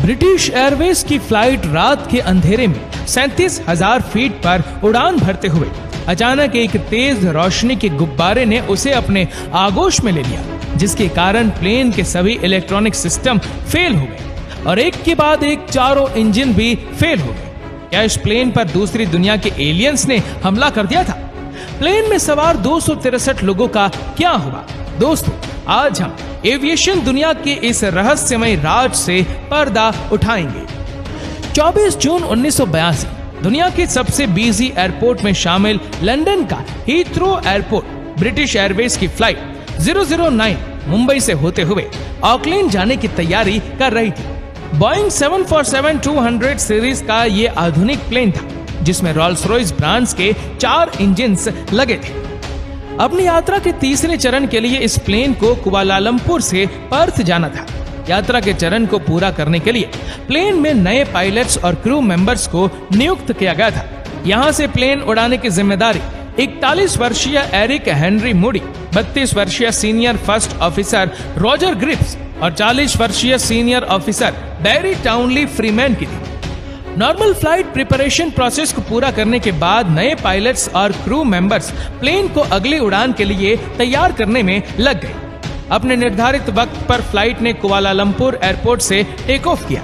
British Airways की flight रात के अंधेरे में 37,000 फीट पर उड़ान भरते हुए अचानक एक तेज रोशनी के गुब्बारे ने उसे अपने आगोश में ले लिया, जिसके कारण प्लेन के सभी इलेक्ट्रॉनिक सिस्टम फेल हो गए और एक के बाद एक चारों इंजन भी फेल हो गए। क्या इस प्लेन पर दूसरी दुनिया के एलियंस ने हमला कर दिया था? प्लेन में सवार 263 लोगों का क्या हुआ? दोस्तों, आज हम एविएशन दुनिया के इस रहस्यमय राज से पर्दा उठाएंगे। 24 जून 1982 दुनिया के सबसे बिजी एयरपोर्ट में शामिल लंदन का हीथ्रो एयरपोर्ट ब्रिटिश एयरवेज की फ्लाइट 009 मुंबई से होते हुए ऑकलैंड जाने की तैयारी कर रही थी। बोइंग 747-200 सीरीज का ये आधुनिक प्लेन था, जिसमें रॉल्स रॉयस ब्रांड्स के 4 इंजन्स लगे थे। अपनी यात्रा के तीसरे चरण के लिए इस प्लेन को कुआलालंपुर से पर्थ जाना था। यात्रा के चरण को पूरा करने के लिए प्लेन में नए पायलट्स और क्रू मेंबर्स को नियुक्त किया गया था। यहां से प्लेन उड़ाने की जिम्मेदारी 41 वर्षीय एरिक हेनरी मूडी, 32 वर्षीय senior first officer Roger Gripps और 40 वर्षीय senior officer Barry Townley Freeman की थी। नॉर्मल फ्लाइट प्रिपरेशन प्रोसेस को पूरा करने के बाद नए पायलट्स और क्रू मेंबर्स प्लेन को अगली उड़ान के लिए तैयार करने में लग गए। अपने निर्धारित वक्त पर फ्लाइट ने कुआलालंपुर एयरपोर्ट से टेक ऑफ किया।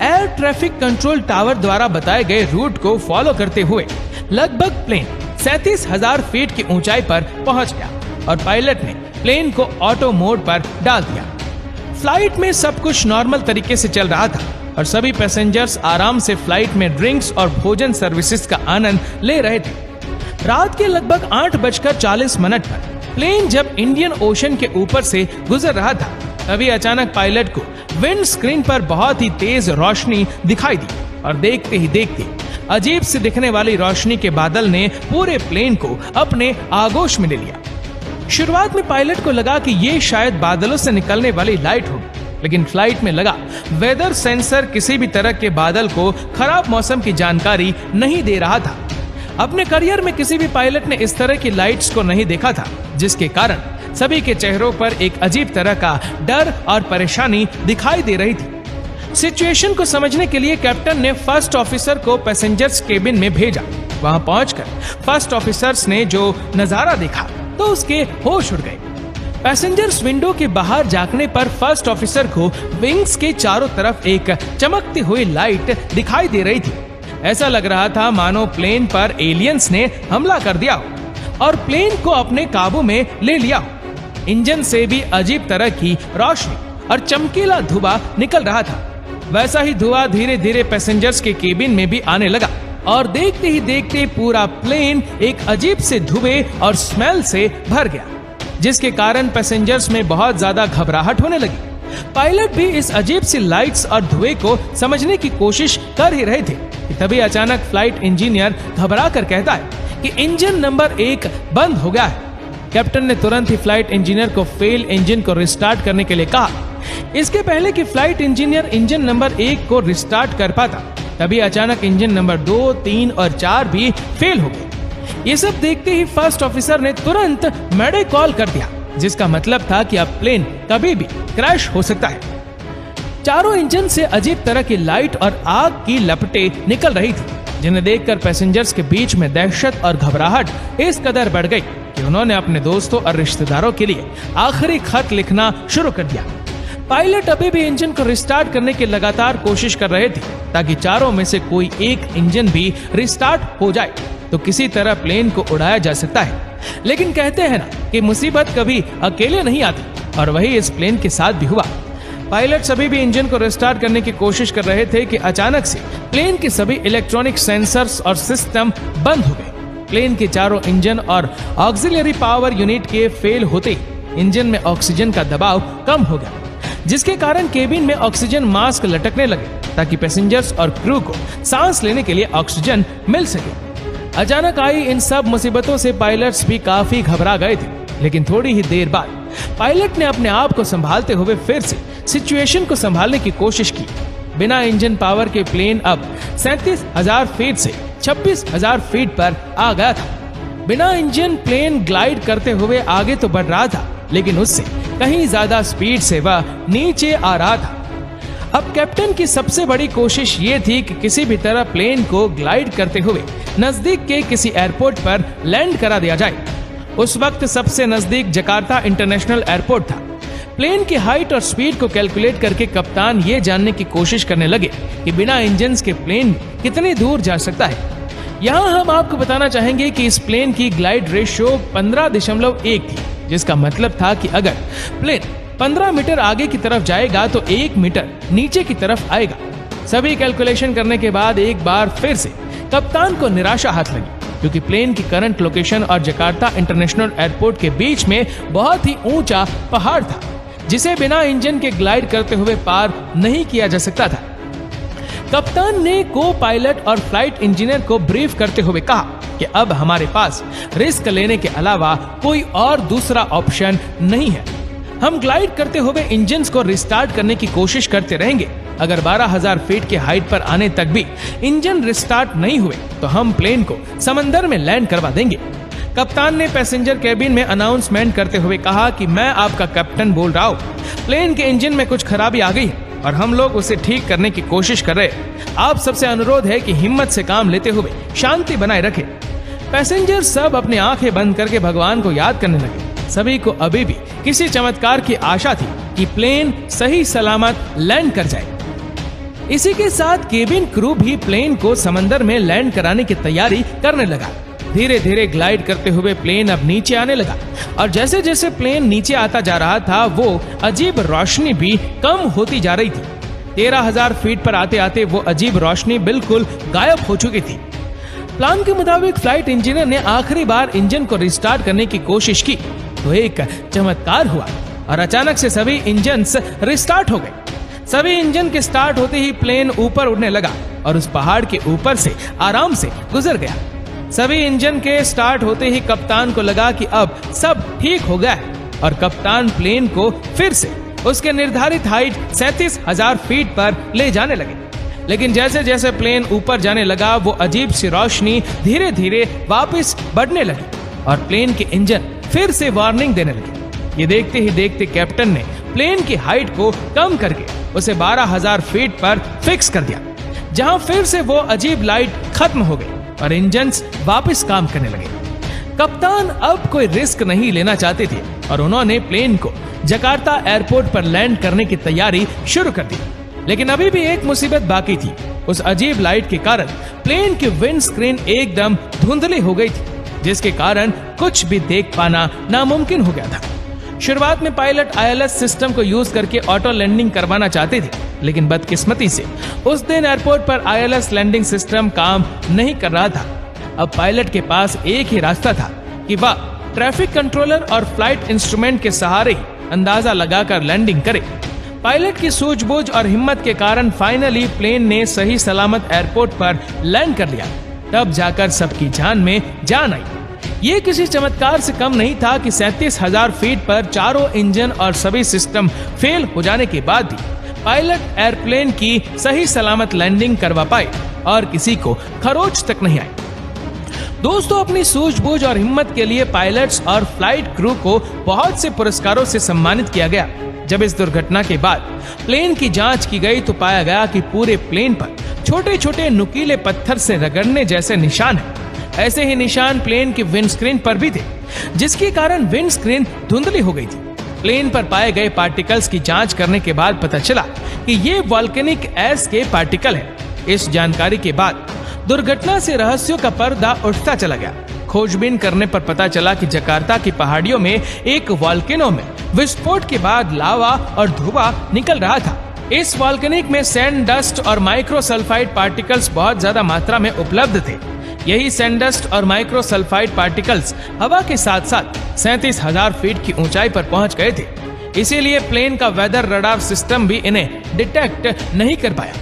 एयर ट्रैफिक कंट्रोल टावर द्वारा बताए गए रूट को फॉलो करते हुए लगभग प्लेन 37,000 फीट की ऊंचाई पर पहुंच गया और पायलट ने प्लेन को ऑटो मोड पर डाल दिया। फ्लाइट में सब कुछ नॉर्मल तरीके से चल रहा था और सभी पैसेंजर्स आराम से फ्लाइट में ड्रिंक्स और भोजन सर्विसेज का आनंद ले रहे थे। रात के लगभग 8:40 पर प्लेन जब इंडियन ओशन के ऊपर से गुजर रहा था, तभी अचानक पायलट को विंड स्क्रीन पर बहुत ही तेज रोशनी दिखाई दी और देखते ही देखते अजीब से दिखने वाली रोशनी के बादल ने पूरे प्लेन को अपने आगोश में ले लिया। शुरुआत में पायलट को लगा कि ये शायद बादलों से निकलने वाली लाइट होगी, लेकिन फ्लाइट में लगा वेदर सेंसर किसी भी तरह के बादल को खराब मौसम की जानकारी नहीं दे रहा था। अपने करियर में किसी भी पायलट ने इस तरह की लाइट्स को नहीं देखा था, जिसके कारण सभी के चेहरों पर एक अजीब तरह का डर और परेशानी दिखाई दे रही थी। सिचुएशन को समझने के लिए कैप्टन ने फर्स्ट ऑफिसर को पैसेंजर्स केबिन में भेजा। वहां पहुंचकर फर्स्ट ऑफिसर्स ने जो नजारा देखा तो उसके होश उड़ गए। पैसेंजर्स विंडो के बाहर झांकने पर फर्स्ट ऑफिसर को विंग्स के चारों तरफ एक चमकती हुई लाइट दिखाई दे रही थी। ऐसा लग रहा था मानो प्लेन पर एलियंस ने हमला कर दिया हो और प्लेन को अपने काबू में ले लिया हो। इंजन से भी अजीब तरह की रोशनी और चमकीला धुआं निकल रहा था। वैसा ही धुआं धीरे धीरे पैसेंजर्स के केबिन में भी आने लगा और देखते ही देखते पूरा प्लेन एक अजीब से धुएं और स्मेल से भर गया, जिसके कारण पैसेंजर्स में बहुत ज्यादा घबराहट होने लगी। पायलट भी इस अजीब सी लाइट्स और धुएं को समझने की कोशिश कर ही रहे थे कि तभी अचानक फ्लाइट इंजीनियर घबरा कर कहता है कि इंजन नंबर 1 बंद हो गया है। कैप्टन ने तुरंत ही फ्लाइट इंजीनियर को फेल इंजन को रिस्टार्ट करने के लिए कहा। इसके पहले कि फ्लाइट इंजीनियर इंजन नंबर 1 को रिस्टार्ट कर पाता, तभी अचानक इंजन नंबर 2, 3 और 4 भी फेल हो गए। ये सब देखते ही फर्स्ट ऑफिसर ने तुरंत मेडे कॉल कर दिया, जिसका मतलब था कि अब प्लेन कभी भी क्रैश हो सकता है। चारों इंजन से अजीब तरह की लाइट और आग की लपटें निकल रही थी, जिन्हें देखकर पैसेंजर्स के बीच में दहशत और घबराहट इस कदर बढ़ गई कि उन्होंने अपने दोस्तों और रिश्तेदारों के लिए आखिरी खत लिखना शुरू कर दिया। पायलट अभी भी इंजन को रिस्टार्ट करने की लगातार कोशिश कर रहे थे ताकि चारों में से कोई एक इंजन भी रिस्टार्ट हो जाए तो किसी तरह प्लेन को उड़ाया जा सकता है। लेकिन कहते हैं ना कि मुसीबत कभी अकेले नहीं आती, और वही इस प्लेन के साथ भी हुआ। पायलट सभी भी इंजन को रिस्टार्ट करने की कोशिश कर रहे थे कि अचानक से प्लेन के सभी इलेक्ट्रॉनिक सेंसर्स और सिस्टम बंद हो गए। प्लेन के चारों इंजन और ऑक्सिलरी पावर यूनिट के फेल होते इंजन में ऑक्सीजन का दबाव कम हो गया, जिसके कारण केबिन में ऑक्सीजन मास्क लटकने लगे ताकि पैसेंजर्स और क्रू को सांस लेने के लिए ऑक्सीजन मिल सके। अचानक आई इन सब मुसीबतों से पायलट्स भी काफी घबरा गए थे, लेकिन थोड़ी ही देर बाद पायलट ने अपने आप को संभालते हुए फिर से सिचुएशन को संभालने की कोशिश की। बिना इंजन पावर के प्लेन अब 37,000 फीट से 26,000 फीट पर आ गया था। बिना इंजन प्लेन ग्लाइड करते हुए आगे तो बढ़ रहा था, लेकिन उससे कहीं ज्यादा स्पीड से वह नीचे आ रहा था। अब कैप्टन की सबसे बड़ी कोशिश ये थी कि किसी भी तरह प्लेन को ग्लाइड करते हुए नजदीक के किसी एयरपोर्ट पर लैंड करा दिया जाए। उस वक्त सबसे नजदीक जकार्ता इंटरनेशनल एयरपोर्ट था। प्लेन की हाइट और स्पीड को कैलकुलेट करके कप्तान ये जानने की कोशिश करने लगे कि बिना इंजन के प्लेन कितनी दूर जा सकता है। यहाँ हम आपको बताना चाहेंगे कि इस प्लेन की ग्लाइड रेशियो 15.1 थी, जिसका मतलब था कि अगर प्लेन 15 मीटर आगे की तरफ जाएगा तो 1 मीटर नीचे की तरफ आएगा। सभी कैलकुलेशन करने के बाद एक बार फिर से कप्तान को निराशा हाथ लगी, क्योंकि प्लेन की करंट लोकेशन और जकार्ता इंटरनेशनल एयरपोर्ट के बीच में बहुत ही ऊंचा पहाड़ था, जिसे बिना इंजन के ग्लाइड करते हुए पार नहीं किया जा सकता था। कप्तान ने को पायलट और फ्लाइट इंजीनियर को ब्रीफ करते हुए कहा कि अब हमारे पास रिस्क लेने के अलावा कोई और दूसरा ऑप्शन नहीं है। हम ग्लाइड करते हुए इंजन को रिस्टार्ट करने की कोशिश करते रहेंगे। अगर 12,000 फीट के हाइट पर आने तक भी इंजन रिस्टार्ट नहीं हुए तो हम प्लेन को समंदर में लैंड करवा देंगे। कप्तान ने पैसेंजर केबिन में अनाउंसमेंट करते हुए कहा कि मैं आपका कैप्टन बोल रहा हूँ, प्लेन के इंजन में कुछ खराबी आ गई है और हम लोग उसे ठीक करने की कोशिश कर रहे हैं। आप सबसे अनुरोध है कि हिम्मत से काम लेते हुए शांति बनाए रखें। पैसेंजर सब अपनी आंखें बंद करके भगवान को याद करने लगे। सभी को अभी भी किसी चमत्कार की आशा थी कि प्लेन सही सलामत लैंड कर जाए। इसी के साथ केबिन क्रू भी प्लेन को समंदर में लैंड कराने की तैयारी करने लगा। धीरे धीरे ग्लाइड करते हुए प्लेन अब नीचे आने लगा और जैसे जैसे प्लेन नीचे आता जा रहा था वो अजीब रोशनी भी कम होती जा रही थी। 13,000 फीट पर आते आते वो अजीब रोशनी बिल्कुल गायब हो चुकी थी। प्लान के मुताबिक फ्लाइट इंजीनियर ने आखिरी बार इंजन को रिस्टार्ट करने की कोशिश की तो एक चमत्कार हुआ और अचानक से सभी इंजन रिस्टार्ट हो गए। सभी इंजन के स्टार्ट होते ही प्लेन ऊपर उड़ने लगा और उस पहाड़ के ऊपर से आराम से गुजर गया। सभी इंजन के स्टार्ट होते ही कप्तान को लगा कि अब सब ठीक हो गया है और कप्तान प्लेन को फिर से उसके निर्धारित हाइट 37,000 फीट पर ले जाने लगे। लेकिन जैसे जैसे प्लेन ऊपर जाने लगा वो अजीब सी रोशनी धीरे धीरे वापस बढ़ने लगी और प्लेन के इंजन फिर से वार्निंग देने लगे। ये देखते ही देखते कैप्टन ने प्लेन की हाइट को कम करके उसे 12,000 फीट पर फिक्स कर दिया, जहां फिर से वो अजीब लाइट खत्म हो गई और इंजन्स वापस काम करने लगे। कप्तान अब कोई रिस्क नहीं लेना चाहते थे और उन्होंने प्लेन को जकार्ता एयरपोर्ट पर लैंड करने की तैयारी शुरू कर दी। लेकिन अभी भी एक मुसीबत बाकी थी। उस अजीब लाइट के कारण प्लेन की विंड स्क्रीन एकदम धुंधली हो गई थी, जिसके कारण कुछ भी देख पाना नामुमकिन हो गया था। शुरुआत में पायलट ILS सिस्टम को यूज करके ऑटो लैंडिंग करवाना चाहते थे, लेकिन बदकिस्मती से उस दिन एयरपोर्ट पर ILS लैंडिंग सिस्टम काम नहीं कर रहा था। अब पायलट के पास एक ही रास्ता था कि वह ट्रैफिक कंट्रोलर और फ्लाइट इंस्ट्रूमेंट के सहारे ही अंदाजा लगाकर लैंडिंग करे। पायलट की सूझबूझ और हिम्मत के कारण फाइनली प्लेन ने सही सलामत एयरपोर्ट पर लैंड कर लिया। तब जाकर सबकी जान में जान आई। ये किसी चमत्कार से कम नहीं था कि 37,000 फीट पर चारों इंजन और सभी सिस्टम फेल हो जाने के बाद भी पायलट एयरप्लेन की सही सलामत लैंडिंग करवा पाए और किसी को खरोच तक नहीं आई। दोस्तों, अपनी सूझबूझ और हिम्मत के लिए पायलट्स और फ्लाइट क्रू को बहुत से पुरस्कारों से सम्मानित किया गया। जब इस दुर्घटना के बाद प्लेन की जांच की गई तो पाया गया कि पूरे प्लेन पर छोटे छोटे नुकीले पत्थर से रगड़ने जैसे निशान हैं। ऐसे ही निशान प्लेन की विंडस्क्रीन पर भी थे, जिसके कारण विंडस्क्रीन धुंधली हो गई थी। प्लेन पर पाए गए पार्टिकल्स की जांच करने के बाद पता चला कि ये वॉल्केनिक ऐश के पार्टिकल हैं। इस जानकारी के बाद दुर्घटना से रहस्यों का पर्दा उठता चला गया। खोजबीन करने पर पता चला कि जकार्ता की पहाड़ियों में एक वॉल्केनो में विस्फोट के बाद लावा और धुआं निकल रहा था। इस वॉल्केनिक में सैंड डस्ट और माइक्रोसल्फाइड पार्टिकल्स बहुत ज्यादा मात्रा में उपलब्ध थे। यही सैंड डस्ट और माइक्रोसल्फाइड पार्टिकल्स हवा के साथ साथ 37,000 फीट की ऊंचाई पर पहुंच गए थे। इसीलिए प्लेन का वेदर रडार सिस्टम भी इन्हें डिटेक्ट नहीं कर पाया।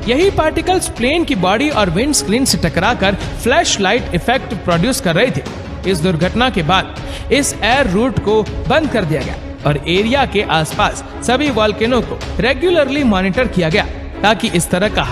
यही पार्टिकल्स प्लेन की बॉडी और विंड स्क्रीन से टकराकर फ्लैश लाइट इफेक्ट प्रोड्यूस कर रहे थे। इस दुर्घटना के बाद इस एयर रूट को बंद कर दिया गया और एरिया के आसपास सभी वॉल्केनो को रेगुलरली मॉनिटर किया गया ताकि इस तरह का